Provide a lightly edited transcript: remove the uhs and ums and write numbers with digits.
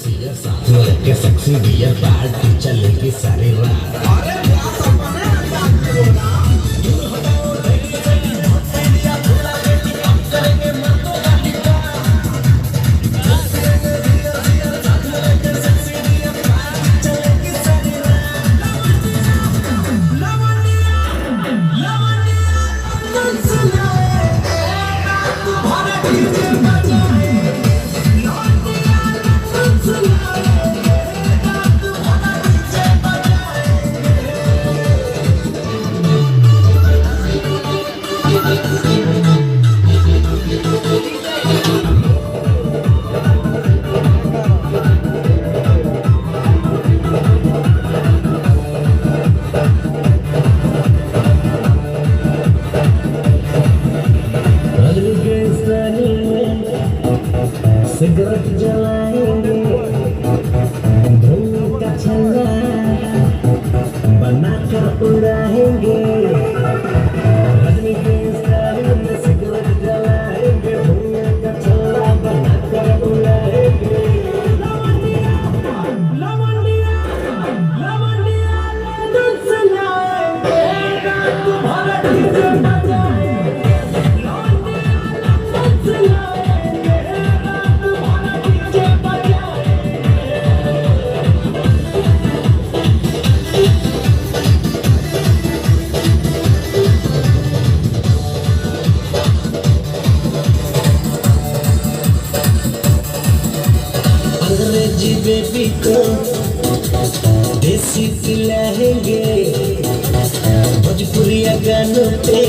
Share साथ में रखे सेक्सी बियर पार्टी चलेगी सारी रात। अरे क्या सपने अंदाज में बोला सिगरेट जलाएंगे धुआं का छल्ला बनाकर उड़ाएंगे रजनी के स्टाइल में सिगरेट जलाएंगे धुआं का छल्ला बनाकर उड़ाएंगे लवंडिया डांस लाएंगे रात भर डीजे बजाएंगे डांस लाएंगे अंग्रेजी बेबी को देसी खिलाएंगे भोजपुरी गानों पे